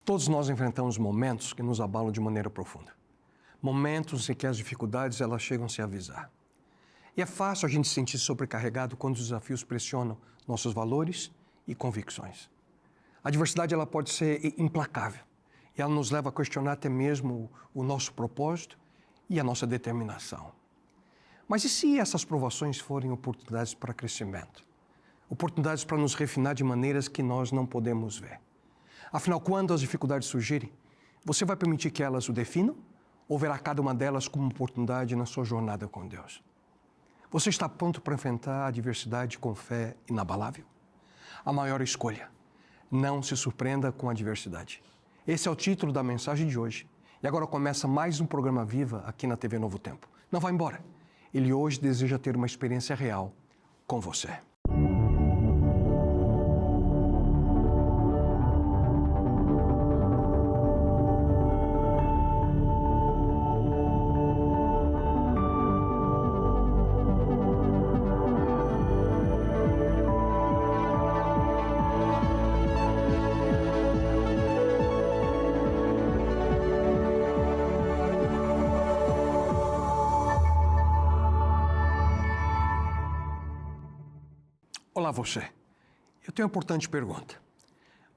Todos nós enfrentamos momentos que nos abalam de maneira profunda. Momentos em que as dificuldades elas chegam a se avisar. E é fácil a gente se sentir sobrecarregado quando os desafios pressionam nossos valores e convicções. A adversidade ela pode ser implacável e ela nos leva a questionar até mesmo o nosso propósito e a nossa determinação. Mas e se essas provações forem oportunidades para crescimento? Oportunidades para nos refinar de maneiras que nós não podemos ver? Afinal, quando as dificuldades surgirem, você vai permitir que elas o definam ou verá cada uma delas como uma oportunidade na sua jornada com Deus? Você está pronto para enfrentar a adversidade com fé inabalável? A maior escolha: não se surpreenda com a adversidade. Esse é o título da mensagem de hoje. E agora começa mais um programa Viva aqui na TV Novo Tempo. Não vá embora. Ele hoje deseja ter uma experiência real com você. Olá você, eu tenho uma importante pergunta.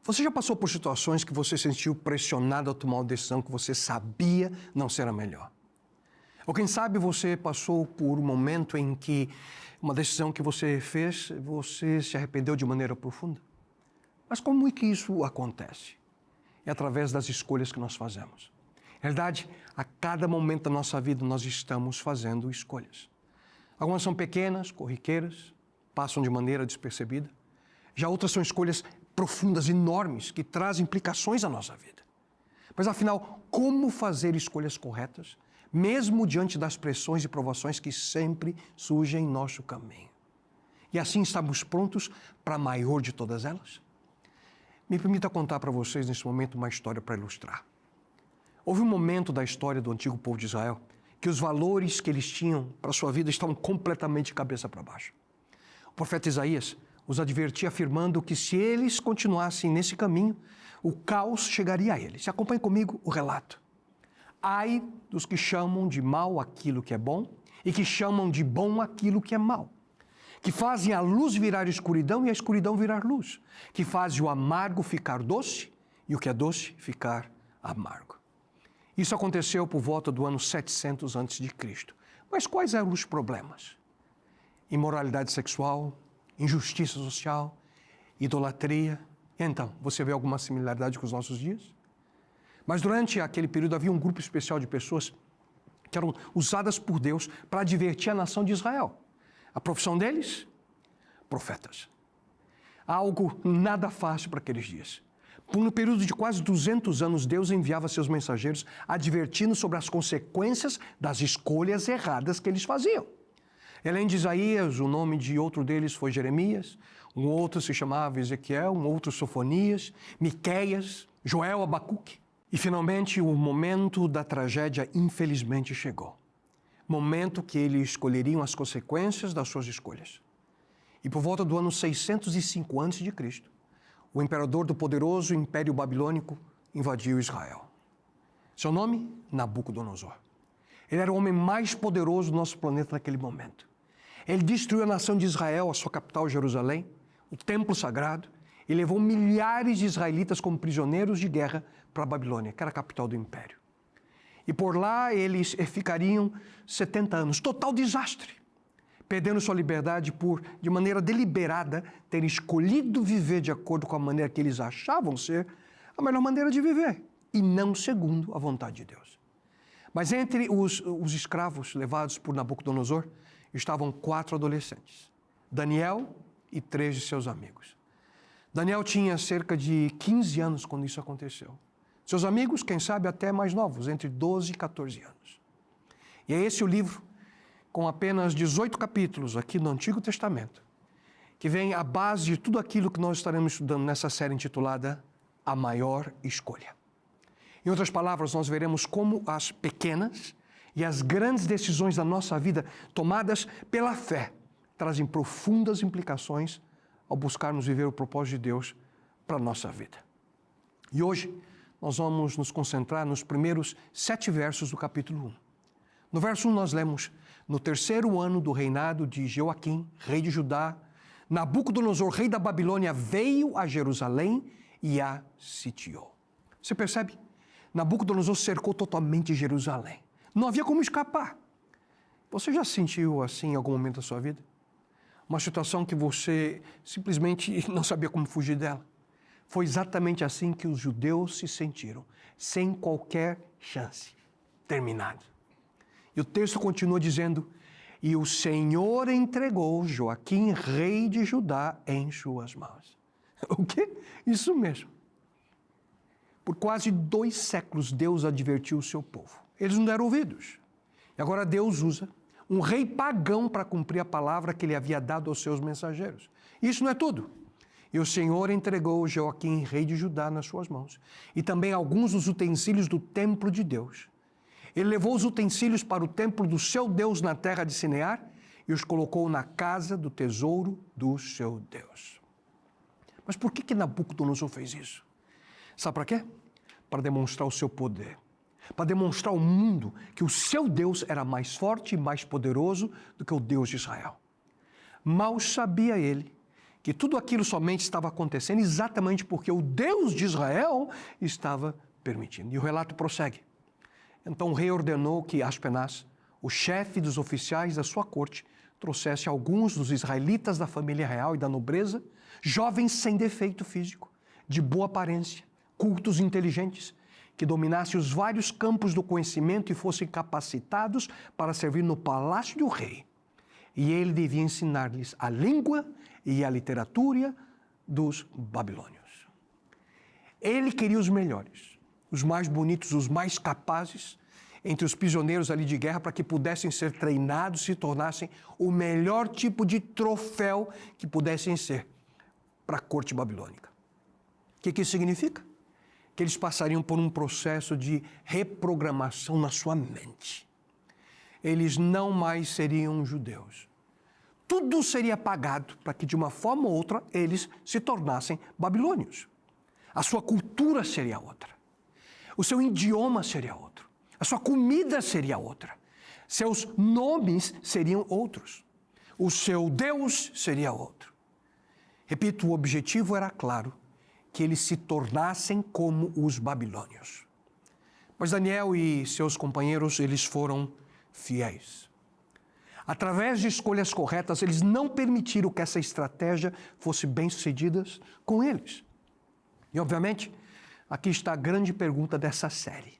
Você já passou por situações que você sentiu pressionado a tomar uma decisão que você sabia não ser a melhor? Ou quem sabe você passou por um momento em que uma decisão que você fez, você se arrependeu de maneira profunda? Mas como é que isso acontece? É através das escolhas que nós fazemos. Na verdade, a cada momento da nossa vida nós estamos fazendo escolhas. Algumas são pequenas, corriqueiras, passam de maneira despercebida. Já outras são escolhas profundas, enormes, que trazem implicações à nossa vida. Mas afinal, como fazer escolhas corretas, mesmo diante das pressões e provações que sempre surgem em nosso caminho? E assim estamos prontos para a maior de todas elas? Me permita contar para vocês nesse momento uma história para ilustrar. Houve um momento da história do antigo povo de Israel que os valores que eles tinham para a sua vida estavam completamente de cabeça para baixo. O profeta Isaías os advertia afirmando que se eles continuassem nesse caminho, o caos chegaria a eles. Acompanhe comigo o relato. Ai dos que chamam de mal aquilo que é bom e que chamam de bom aquilo que é mal. Que fazem a luz virar escuridão e a escuridão virar luz. Que fazem o amargo ficar doce e o que é doce ficar amargo. Isso aconteceu por volta do ano 700 a.C. Mas quais eram os problemas? Imoralidade sexual, injustiça social, idolatria. Então, você vê alguma similaridade com os nossos dias? Mas durante aquele período havia um grupo especial de pessoas que eram usadas por Deus para advertir a nação de Israel. A profissão deles? Profetas. Algo nada fácil para aqueles dias. Por um período de quase 200 anos, Deus enviava seus mensageiros advertindo sobre as consequências das escolhas erradas que eles faziam. Além de Isaías, o nome de outro deles foi Jeremias, um outro se chamava Ezequiel, um outro Sofonias, Miqueias, Joel, Abacuque. E finalmente o momento da tragédia infelizmente chegou. Momento que eles escolheriam as consequências das suas escolhas. E por volta do ano 605 a.C., o imperador do poderoso Império Babilônico invadiu Israel. Seu nome? Nabucodonosor. Ele era o homem mais poderoso do nosso planeta naquele momento. Ele destruiu a nação de Israel, a sua capital Jerusalém, o templo sagrado, e levou milhares de israelitas como prisioneiros de guerra para a Babilônia, que era a capital do império. E por lá eles ficariam 70 anos, total desastre, perdendo sua liberdade por, de maneira deliberada, terem escolhido viver de acordo com a maneira que eles achavam ser a melhor maneira de viver, e não segundo a vontade de Deus. Mas entre os escravos levados por Nabucodonosor estavam 4 adolescentes, Daniel e 3 de seus amigos. Daniel tinha cerca de 15 anos quando isso aconteceu. Seus amigos, quem sabe, até mais novos, entre 12 e 14 anos. E é esse o livro, com apenas 18 capítulos aqui no Antigo Testamento, que vem à base de tudo aquilo que nós estaremos estudando nessa série intitulada A Maior Escolha. Em outras palavras, nós veremos como as pequenas e as grandes decisões da nossa vida, tomadas pela fé, trazem profundas implicações ao buscarmos viver o propósito de Deus para a nossa vida. E hoje, nós vamos nos concentrar nos primeiros 7 versos do capítulo 1. No verso 1 nós lemos: no 3º ano do reinado de Joaquim, rei de Judá, Nabucodonosor, rei da Babilônia, veio a Jerusalém e a sitiou. Você percebe? Nabucodonosor cercou totalmente Jerusalém. Não havia como escapar. Você já se sentiu assim em algum momento da sua vida? Uma situação que você simplesmente não sabia como fugir dela. Foi exatamente assim que os judeus se sentiram, sem qualquer chance. Terminado. E o texto continua dizendo: e o Senhor entregou Joaquim, rei de Judá, em suas mãos. O quê? Isso mesmo. Por quase 2 séculos, Deus advertiu o seu povo. Eles não deram ouvidos. E agora Deus usa um rei pagão para cumprir a palavra que ele havia dado aos seus mensageiros. Isso não é tudo. E o Senhor entregou Joaquim, rei de Judá, nas suas mãos, e também alguns dos utensílios do templo de Deus. Ele levou os utensílios para o templo do seu Deus na terra de Sinear e os colocou na casa do tesouro do seu Deus. Mas por que Nabucodonosor fez isso? Sabe para quê? Para demonstrar o seu poder. Para demonstrar ao mundo que o seu Deus era mais forte e mais poderoso do que o Deus de Israel. Mal sabia ele que tudo aquilo somente estava acontecendo exatamente porque o Deus de Israel estava permitindo. E o relato prossegue. Então o rei ordenou que Aspenaz, o chefe dos oficiais da sua corte, trouxesse alguns dos israelitas da família real e da nobreza, jovens sem defeito físico, de boa aparência, cultos e inteligentes, que dominassem os vários campos do conhecimento e fossem capacitados para servir no palácio do rei. E ele devia ensinar-lhes a língua e a literatura dos babilônios. Ele queria os melhores, os mais bonitos, os mais capazes entre os prisioneiros ali de guerra para que pudessem ser treinados e se tornassem o melhor tipo de troféu que pudessem ser para a corte babilônica. O que isso significa? Que eles passariam por um processo de reprogramação na sua mente. Eles não mais seriam judeus. Tudo seria apagado para que, de uma forma ou outra, eles se tornassem babilônios. A sua cultura seria outra. O seu idioma seria outro. A sua comida seria outra. Seus nomes seriam outros. O seu Deus seria outro. Repito, o objetivo era claro, que eles se tornassem como os babilônios. Mas Daniel e seus companheiros, eles foram fiéis. Através de escolhas corretas, eles não permitiram que essa estratégia fosse bem-sucedida com eles. E, obviamente, aqui está a grande pergunta dessa série.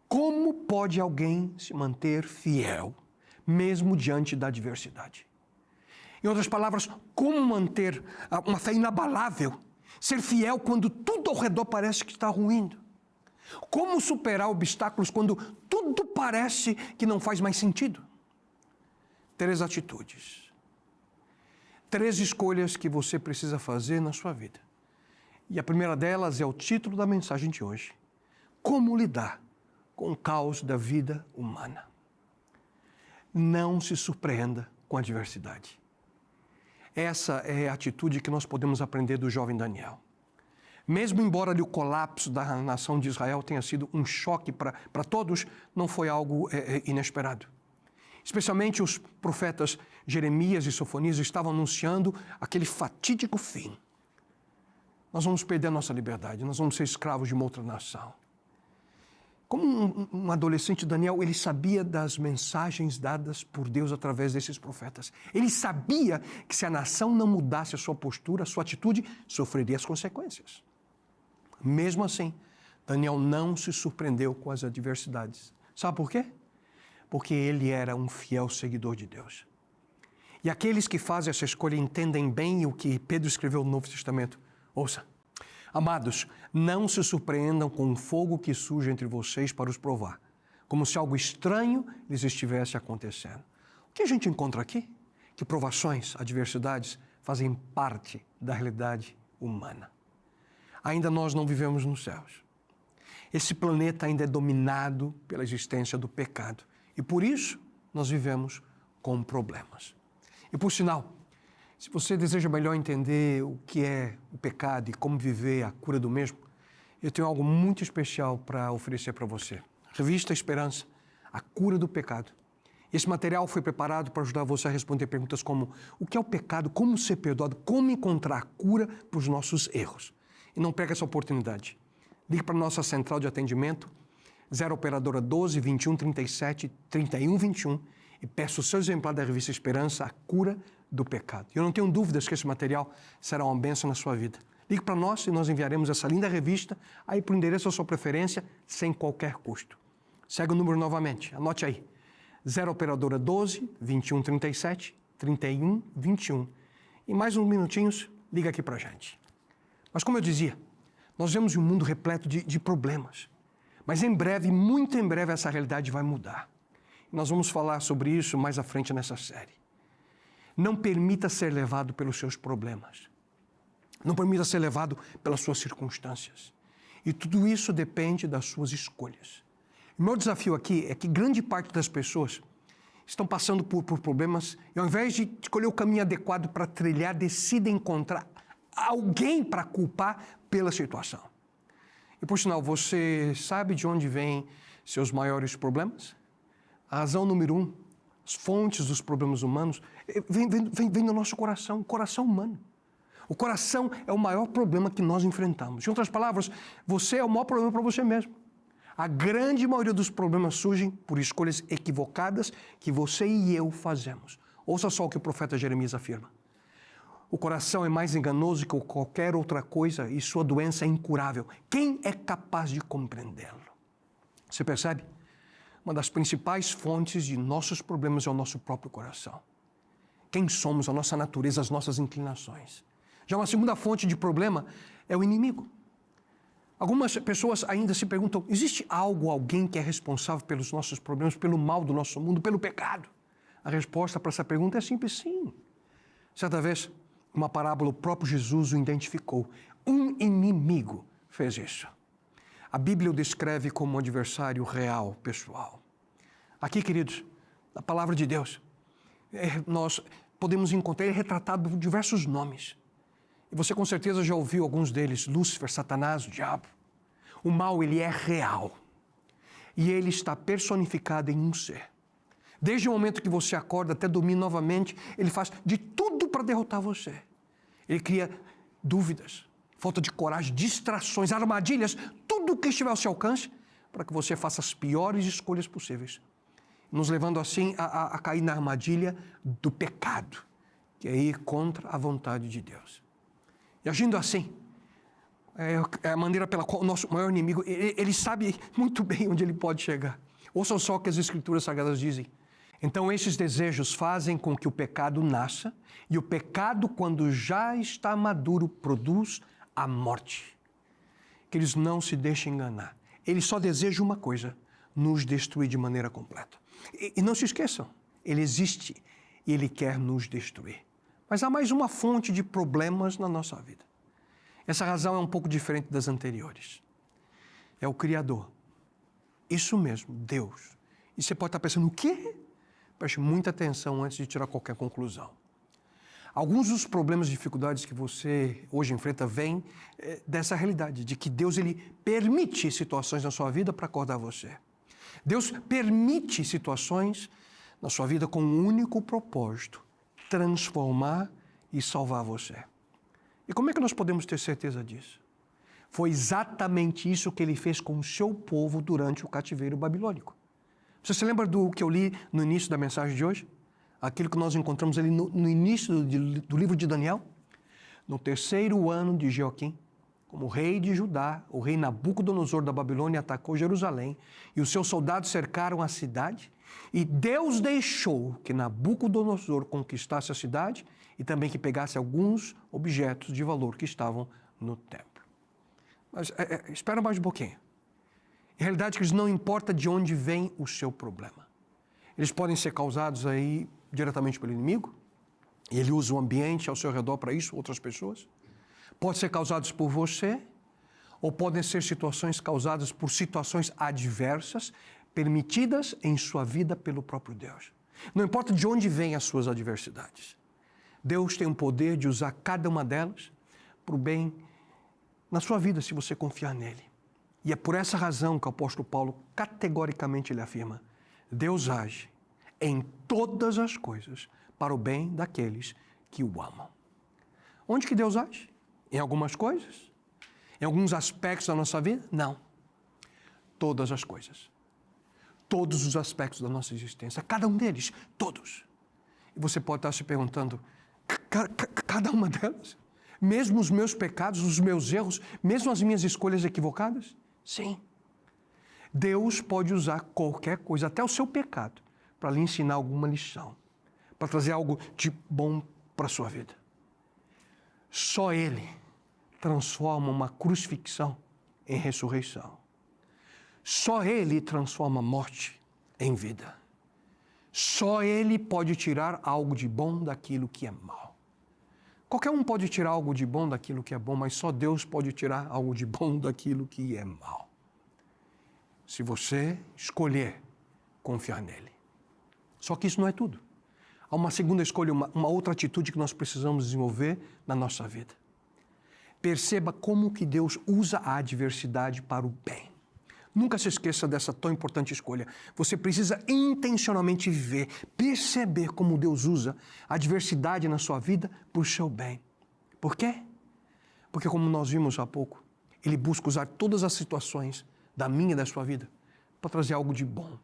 Como pode alguém se manter fiel, mesmo diante da adversidade? Em outras palavras, como manter uma fé inabalável, ser fiel quando tudo ao redor parece que está ruindo? Como superar obstáculos quando tudo parece que não faz mais sentido? 3 atitudes. 3 escolhas que você precisa fazer na sua vida. E a primeira delas é o título da mensagem de hoje. Como lidar com o caos da vida humana? Não se surpreenda com a adversidade. Essa é a atitude que nós podemos aprender do jovem Daniel. Mesmo embora o colapso da nação de Israel tenha sido um choque para todos, não foi algo inesperado. Especialmente os profetas Jeremias e Sofonias estavam anunciando aquele fatídico fim. Nós vamos perder a nossa liberdade, nós vamos ser escravos de uma outra nação. Como um adolescente, Daniel, ele sabia das mensagens dadas por Deus através desses profetas. Ele sabia que se a nação não mudasse a sua postura, a sua atitude, sofreria as consequências. Mesmo assim, Daniel não se surpreendeu com as adversidades. Sabe por quê? Porque ele era um fiel seguidor de Deus. E aqueles que fazem essa escolha entendem bem o que Pedro escreveu no Novo Testamento. Ouça. Amados, não se surpreendam com o fogo que surge entre vocês para os provar, como se algo estranho lhes estivesse acontecendo. O que a gente encontra aqui? Que provações, adversidades, fazem parte da realidade humana. Ainda nós não vivemos nos céus. Esse planeta ainda é dominado pela existência do pecado. E por isso, nós vivemos com problemas. E por sinal, se você deseja melhor entender o que é o pecado e como viver a cura do mesmo, eu tenho algo muito especial para oferecer para você. Revista Esperança, a cura do pecado. Esse material foi preparado para ajudar você a responder perguntas como: o que é o pecado, como ser perdoado, como encontrar a cura para os nossos erros. E não perca essa oportunidade. Ligue para a nossa central de atendimento, 0 operadora 12 21 37 31 21, e peça o seu exemplar da Revista Esperança, a cura do pecado. Eu não tenho dúvidas que esse material será uma bênção na sua vida. Ligue para nós e nós enviaremos essa linda revista aí para o endereço da sua preferência, sem qualquer custo. Segue o número novamente, anote aí. 0 operadora 12 21 37 31 21. Em mais uns minutinhos, liga aqui para a gente. Mas como eu dizia, nós vemos um mundo repleto de problemas. Mas em breve, muito em breve, essa realidade vai mudar. Nós vamos falar sobre isso mais à frente nessa série. Não permita ser levado pelos seus problemas. Não permita ser levado pelas suas circunstâncias. E tudo isso depende das suas escolhas. O meu desafio aqui é que grande parte das pessoas estão passando por problemas e ao invés de escolher o caminho adequado para trilhar, decidem encontrar alguém para culpar pela situação. E por sinal, você sabe de onde vêm seus maiores problemas? A razão número 1, as fontes dos problemas humanos, vem do nosso coração, o coração humano. O coração é o maior problema que nós enfrentamos. Em outras palavras, você é o maior problema para você mesmo. A grande maioria dos problemas surgem por escolhas equivocadas que você e eu fazemos. Ouça só o que o profeta Jeremias afirma. O coração é mais enganoso que qualquer outra coisa e sua doença é incurável. Quem é capaz de compreendê-lo? Você percebe? Uma das principais fontes de nossos problemas é o nosso próprio coração. Quem somos, a nossa natureza, as nossas inclinações. Já uma segunda fonte de problema é o inimigo. Algumas pessoas ainda se perguntam, existe alguém que é responsável pelos nossos problemas, pelo mal do nosso mundo, pelo pecado? A resposta para essa pergunta é simples, sim. Certa vez, uma parábola, o próprio Jesus o identificou. Um inimigo fez isso. A Bíblia o descreve como um adversário real, pessoal. Aqui, queridos, na palavra de Deus, nós podemos encontrar ele retratado por diversos nomes. E você com certeza já ouviu alguns deles, Lúcifer, Satanás, o diabo. O mal, ele é real. E ele está personificado em um ser. Desde o momento que você acorda até dormir novamente, ele faz de tudo para derrotar você. Ele cria dúvidas, falta de coragem, distrações, armadilhas, tudo que estiver ao seu alcance para que você faça as piores escolhas possíveis. Nos levando assim a cair na armadilha do pecado, que é ir contra a vontade de Deus. E agindo assim, é a maneira pela qual o nosso maior inimigo, ele sabe muito bem onde ele pode chegar. Ouçam só o que as Escrituras Sagradas dizem. Então, esses desejos fazem com que o pecado nasça, e o pecado, quando já está maduro, produz a morte. Que eles não se deixem enganar. Ele só deseja uma coisa, nos destruir de maneira completa. E não se esqueçam, ele existe e ele quer nos destruir. Mas há mais uma fonte de problemas na nossa vida. Essa razão é um pouco diferente das anteriores. É o Criador. Isso mesmo, Deus. E você pode estar pensando, o quê? Preste muita atenção antes de tirar qualquer conclusão. Alguns dos problemas e dificuldades que você hoje enfrenta vêm dessa realidade, de que Deus ele permite situações na sua vida para acordar você. Deus permite situações na sua vida com um único propósito, transformar e salvar você. E como é que nós podemos ter certeza disso? Foi exatamente isso que ele fez com o seu povo durante o cativeiro babilônico. Você se lembra do que eu li no início da mensagem de hoje? Aquilo que nós encontramos ali no início do livro de Daniel? No 3º ano de Joaquim, como rei de Judá, o rei Nabucodonosor da Babilônia atacou Jerusalém e os seus soldados cercaram a cidade e Deus deixou que Nabucodonosor conquistasse a cidade e também que pegasse alguns objetos de valor que estavam no templo. Mas espera mais um pouquinho. Em realidade, não importa de onde vem o seu problema. Eles podem ser causados aí diretamente pelo inimigo, e ele usa o ambiente ao seu redor para isso, outras pessoas. Pode ser causados por você, ou podem ser situações causadas por situações adversas, permitidas em sua vida pelo próprio Deus. Não importa de onde vêm as suas adversidades. Deus tem o poder de usar cada uma delas para o bem na sua vida, se você confiar nele. E é por essa razão que o apóstolo Paulo categoricamente ele afirma: Deus age em todas as coisas para o bem daqueles que o amam. Onde que Deus age? Em algumas coisas? Em alguns aspectos da nossa vida? Não. Todas as coisas. Todos os aspectos da nossa existência. Cada um deles. Todos. E você pode estar se perguntando, cada uma delas? Mesmo os meus pecados, os meus erros, mesmo as minhas escolhas equivocadas? Sim. Deus pode usar qualquer coisa, até o seu pecado, para lhe ensinar alguma lição, para trazer algo de bom para a sua vida. Só Ele transforma uma crucifixão em ressurreição. Só Ele transforma a morte em vida. Só Ele pode tirar algo de bom daquilo que é mal. Qualquer um pode tirar algo de bom daquilo que é bom, mas só Deus pode tirar algo de bom daquilo que é mal. Se você escolher confiar nele. Só que isso não é tudo. Há uma segunda escolha, uma outra atitude que nós precisamos desenvolver na nossa vida. Perceba como que Deus usa a adversidade para o bem. Nunca se esqueça dessa tão importante escolha. Você precisa intencionalmente viver, perceber como Deus usa a adversidade na sua vida para o seu bem. Por quê? Porque, como nós vimos há pouco, Ele busca usar todas as situações da minha e da sua vida para trazer algo de bom,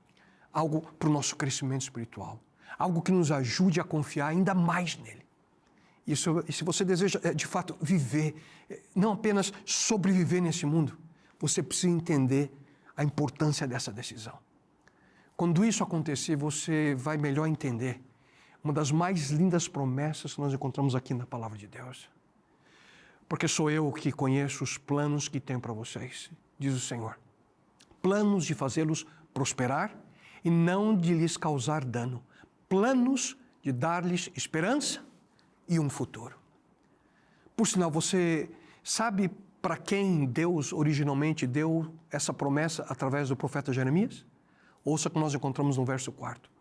algo para o nosso crescimento espiritual, algo que nos ajude a confiar ainda mais nele. E se você deseja, de fato, viver, não apenas sobreviver nesse mundo, você precisa entender a importância dessa decisão. Quando isso acontecer, você vai melhor entender uma das mais lindas promessas que nós encontramos aqui na Palavra de Deus. Porque sou eu que conheço os planos que tenho para vocês, diz o Senhor. Planos de fazê-los prosperar e não de lhes causar dano. Planos de dar-lhes esperança e um futuro. Por sinal, você sabe para quem Deus originalmente deu essa promessa através do profeta Jeremias? Ouça o que nós encontramos no verso 4.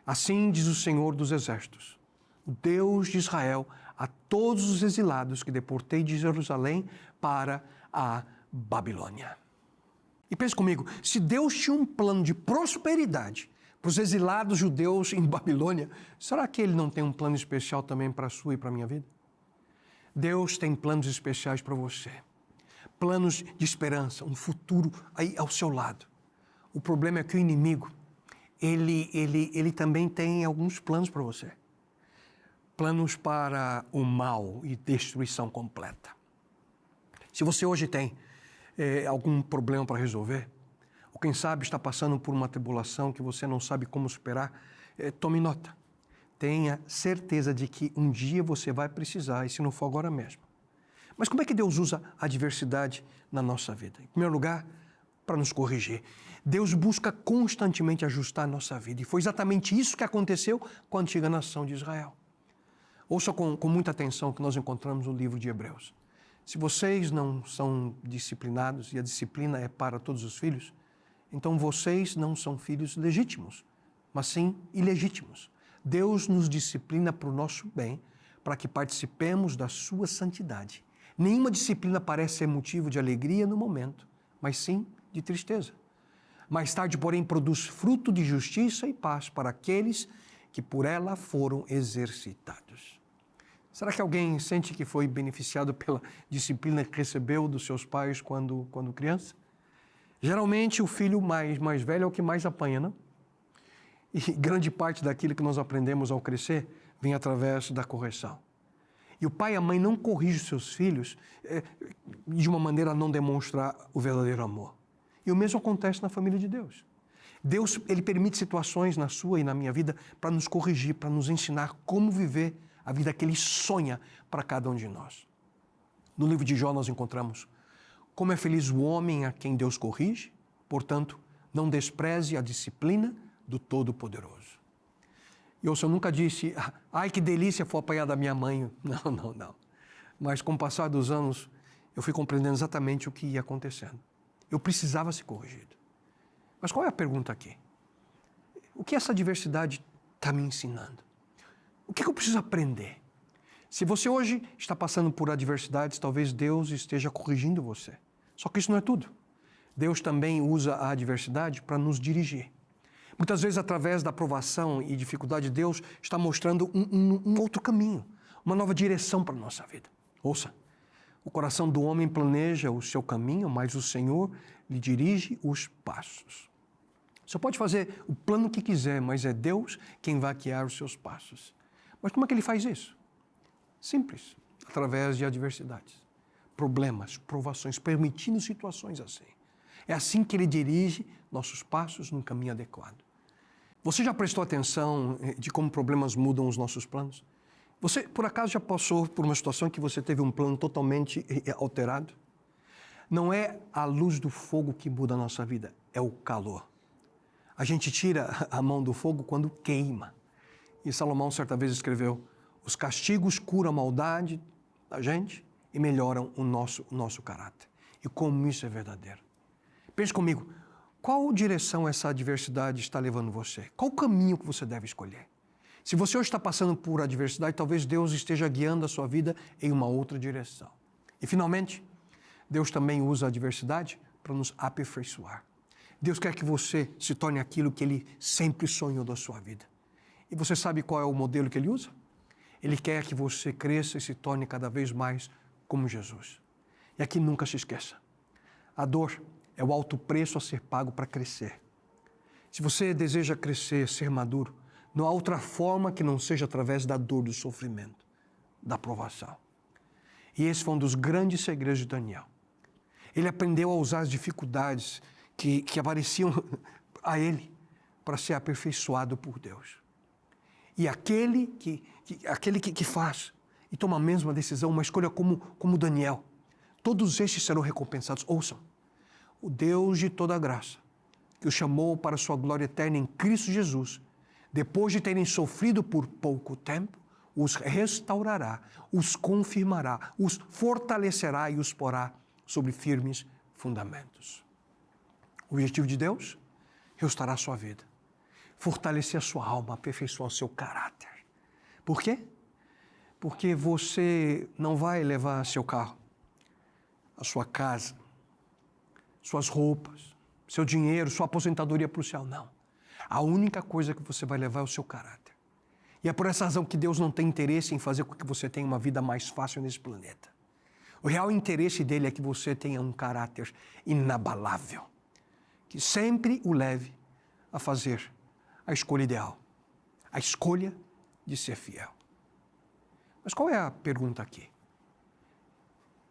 Assim diz o Senhor dos Exércitos, o Deus de Israel, a todos os exilados que deportei de Jerusalém para a Babilônia. E pense comigo, se Deus tinha um plano de prosperidade para os exilados judeus em Babilônia, será que Ele não tem um plano especial também para a sua e para a minha vida? Deus tem planos especiais para você. Planos de esperança, um futuro aí ao seu lado. O problema é que o inimigo, ele também tem alguns planos para você. Planos para o mal e destruição completa. Se você hoje tem algum problema para resolver, ou quem sabe está passando por uma tribulação que você não sabe como superar, tome nota. Tenha certeza de que um dia você vai precisar, e se não for agora mesmo. Mas como é que Deus usa a adversidade na nossa vida? Em primeiro lugar, para nos corrigir. Deus busca constantemente ajustar a nossa vida. E foi exatamente isso que aconteceu com a antiga nação de Israel. Ouça com muita atenção o que nós encontramos no livro de Hebreus. Se vocês não são disciplinados, e a disciplina é para todos os filhos, então vocês não são filhos legítimos, mas sim ilegítimos. Deus nos disciplina para o nosso bem, para que participemos da sua santidade. Nenhuma disciplina parece ser motivo de alegria no momento, mas sim de tristeza. Mais tarde, porém, produz fruto de justiça e paz para aqueles que por ela foram exercitados. Será que alguém sente que foi beneficiado pela disciplina que recebeu dos seus pais quando criança? Geralmente, o filho mais velho é o que mais apanha, não? E grande parte daquilo que nós aprendemos ao crescer vem através da correção. E o pai e a mãe não corrigem seus filhos de uma maneira a não demonstrar o verdadeiro amor. E o mesmo acontece na família de Deus. Deus, Ele permite situações na sua e na minha vida para nos corrigir, para nos ensinar como viver a vida que Ele sonha para cada um de nós. No livro de Jó nós encontramos: como é feliz o homem a quem Deus corrige, portanto, não despreze a disciplina do Todo-Poderoso. E eu nunca disse, ai que delícia foi apanhar da minha mãe. Não. Mas com o passar dos anos, eu fui compreendendo exatamente o que ia acontecendo. Eu precisava ser corrigido. Mas qual é a pergunta aqui? O que essa diversidade está me ensinando? O que eu preciso aprender? Se você hoje está passando por adversidades, talvez Deus esteja corrigindo você. Só que isso não é tudo. Deus também usa a adversidade para nos dirigir. Muitas vezes, através da provação e dificuldade, Deus está mostrando um outro caminho, uma nova direção para a nossa vida. Ouça, o coração do homem planeja o seu caminho, mas o Senhor lhe dirige os passos. Você pode fazer o plano que quiser, mas é Deus quem vai guiar os seus passos. Mas como é que Ele faz isso? Simples, através de adversidades, problemas, provações, permitindo situações assim. É assim que Ele dirige nossos passos num caminho adequado. Você já prestou atenção de como problemas mudam os nossos planos? Você, por acaso, já passou por uma situação em que você teve um plano totalmente alterado? Não é a luz do fogo que muda a nossa vida, é o calor. A gente tira a mão do fogo quando queima. E Salomão, certa vez, escreveu: os castigos curam a maldade da gente e melhoram o nosso caráter. E como isso é verdadeiro. Pense comigo, qual direção essa adversidade está levando você? Qual o caminho que você deve escolher? Se você hoje está passando por adversidade, talvez Deus esteja guiando a sua vida em uma outra direção. E, finalmente, Deus também usa a adversidade para nos aperfeiçoar. Deus quer que você se torne aquilo que Ele sempre sonhou da sua vida. E você sabe qual é o modelo que Ele usa? Ele quer que você cresça e se torne cada vez mais como Jesus. E aqui nunca se esqueça, a dor é o alto preço a ser pago para crescer. Se você deseja crescer, ser maduro, não há outra forma que não seja através da dor, do sofrimento, da provação. E esse foi um dos grandes segredos de Daniel. Ele aprendeu a usar as dificuldades que apareciam a ele para ser aperfeiçoado por Deus. E aquele que faz e toma a mesma decisão, uma escolha como Daniel, todos estes serão recompensados. Ouçam, o Deus de toda graça, que os chamou para a sua glória eterna em Cristo Jesus, depois de terem sofrido por pouco tempo, os restaurará, os confirmará, os fortalecerá e os porá sobre firmes fundamentos. O objetivo de Deus? Restaurar a sua vida, fortalecer a sua alma, aperfeiçoar o seu caráter. Por quê? Porque você não vai levar seu carro, a sua casa, suas roupas, seu dinheiro, sua aposentadoria para o céu, não. A única coisa que você vai levar é o seu caráter. E é por essa razão que Deus não tem interesse em fazer com que você tenha uma vida mais fácil nesse planeta. O real interesse dele é que você tenha um caráter inabalável, que sempre o leve a fazer a escolha ideal, a escolha de ser fiel. Mas qual é a pergunta aqui?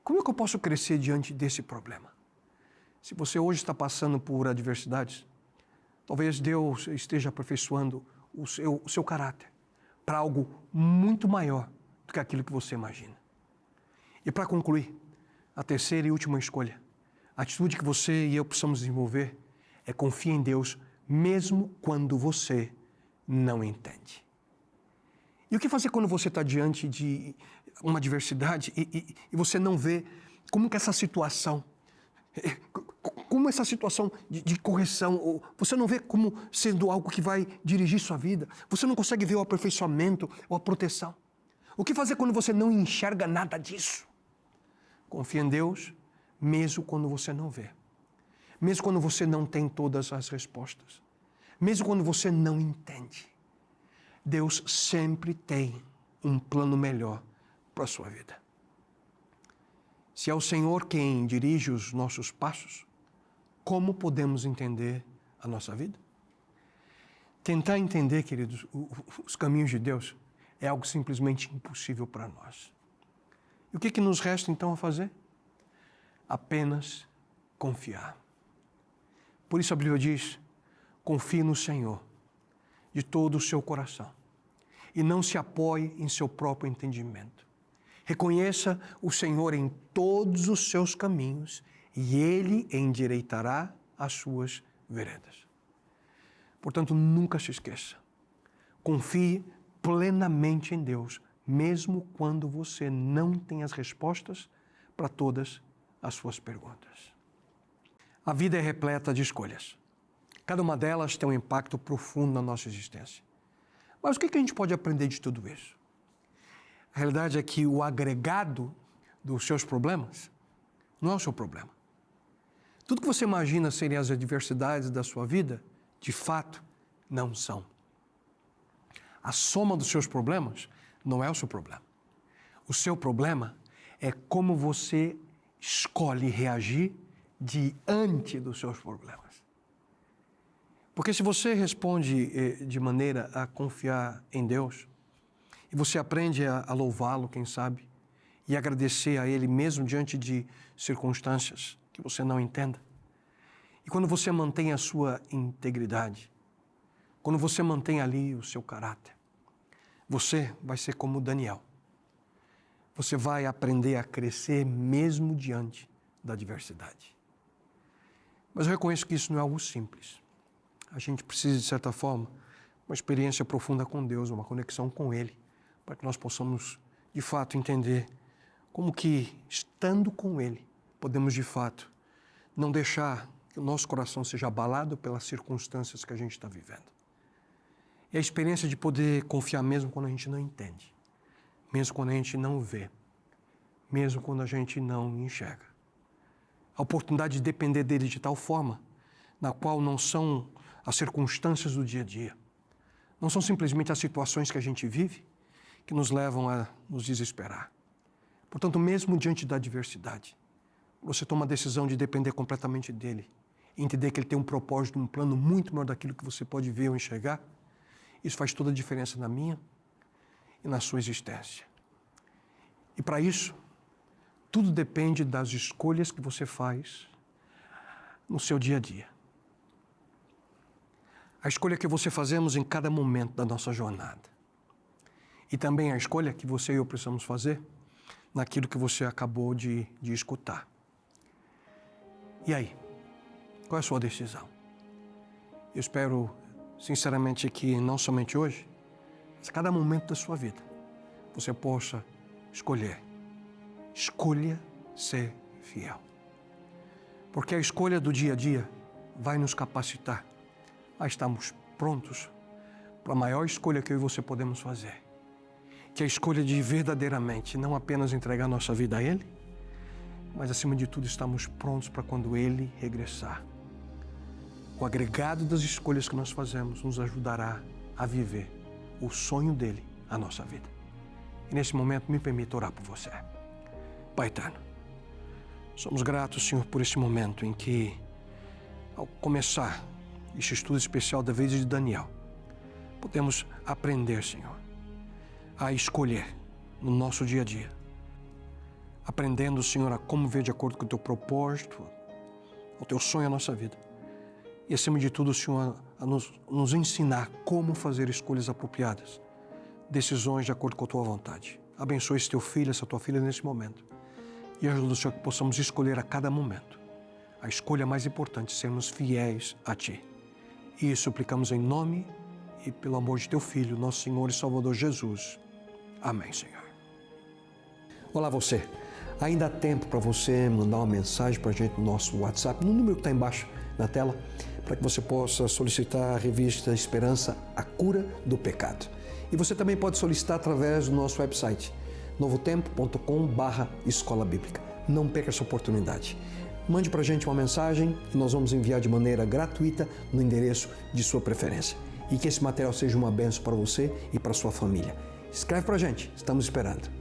Como é que eu posso crescer diante desse problema? Se você hoje está passando por adversidades, talvez Deus esteja aperfeiçoando o seu caráter para algo muito maior do que aquilo que você imagina. E para concluir, a terceira e última escolha, a atitude que você e eu precisamos desenvolver é confiar em Deus mesmo quando você não entende. E o que fazer quando você está diante de uma adversidade e você não vê como que essa situação de correção, você não vê como sendo algo que vai dirigir sua vida, você não consegue ver o aperfeiçoamento ou a proteção. O que fazer quando você não enxerga nada disso? Confia em Deus, mesmo quando você não vê. Mesmo quando você não tem todas as respostas. Mesmo quando você não entende. Deus sempre tem um plano melhor para a sua vida. Se é o Senhor quem dirige os nossos passos, como podemos entender a nossa vida? Tentar entender, queridos, os caminhos de Deus é algo simplesmente impossível para nós. E o que nos resta então a fazer? Apenas confiar. Por isso a Bíblia diz: confie no Senhor de todo o seu coração e não se apoie em seu próprio entendimento. Reconheça o Senhor em todos os seus caminhos e Ele endireitará as suas veredas. Portanto, nunca se esqueça. Confie plenamente em Deus, mesmo quando você não tem as respostas para todas as suas perguntas. A vida é repleta de escolhas. Cada uma delas tem um impacto profundo na nossa existência. Mas o que a gente pode aprender de tudo isso? A realidade é que o agregado dos seus problemas não é o seu problema. Tudo que você imagina serem as adversidades da sua vida, de fato, não são. A soma dos seus problemas não é o seu problema. O seu problema é como você escolhe reagir diante dos seus problemas. Porque se você responde de maneira a confiar em Deus, e você aprende a louvá-lo, quem sabe, e agradecer a Ele mesmo diante de circunstâncias que você não entenda. E quando você mantém a sua integridade, quando você mantém ali o seu caráter, você vai ser como Daniel. Você vai aprender a crescer mesmo diante da adversidade. Mas eu reconheço que isso não é algo simples. A gente precisa, de certa forma, uma experiência profunda com Deus, uma conexão com Ele, para que nós possamos, de fato, entender como que, estando com Ele, podemos, de fato, não deixar que o nosso coração seja abalado pelas circunstâncias que a gente está vivendo. É a experiência de poder confiar mesmo quando a gente não entende, mesmo quando a gente não vê, mesmo quando a gente não enxerga. A oportunidade de depender dele de tal forma, na qual não são as circunstâncias do dia a dia, não são simplesmente as situações que a gente vive que nos levam a nos desesperar. Portanto, mesmo diante da adversidade, você toma a decisão de depender completamente dele, e entender que ele tem um propósito, um plano muito maior daquilo que você pode ver ou enxergar. Isso faz toda a diferença na minha e na sua existência. E para isso, tudo depende das escolhas que você faz no seu dia a dia. A escolha que você fazemos em cada momento da nossa jornada. E também a escolha que você e eu precisamos fazer naquilo que você acabou de escutar. E aí? Qual é a sua decisão? Eu espero, sinceramente, que não somente hoje, mas cada momento da sua vida, você possa escolher. Escolha ser fiel. Porque a escolha do dia a dia vai nos capacitar a estarmos prontos para a maior escolha que eu e você podemos fazer. Que é a escolha de verdadeiramente não apenas entregar nossa vida a Ele, mas acima de tudo estarmos prontos para quando Ele regressar. O agregado das escolhas que nós fazemos nos ajudará a viver o sonho dele, a nossa vida. E nesse momento me permita orar por você. Pai eterno, somos gratos, Senhor, por esse momento em que, ao começar este estudo especial da vida de Daniel, podemos aprender, Senhor, a escolher no nosso dia a dia. Aprendendo, Senhor, a como ver de acordo com o Teu propósito, o Teu sonho a nossa vida. E, acima de tudo, Senhor, a nos ensinar como fazer escolhas apropriadas, decisões de acordo com a Tua vontade. Abençoe esse Teu filho, essa Tua filha nesse momento. E ajuda, Senhor, que possamos escolher a cada momento a escolha mais importante, sermos fiéis a Ti. E suplicamos em nome e pelo amor de Teu Filho, nosso Senhor e Salvador Jesus. Amém, Senhor. Olá, você. Ainda há tempo para você mandar uma mensagem para a gente no nosso WhatsApp, no número que está embaixo na tela, para que você possa solicitar a revista Esperança, a Cura do Pecado. E você também pode solicitar através do nosso website, novotempo.com/escola bíblica. Não perca essa oportunidade. Mande para a gente uma mensagem e nós vamos enviar de maneira gratuita no endereço de sua preferência. E que esse material seja uma bênção para você e para sua família. Escreve para a gente, estamos esperando.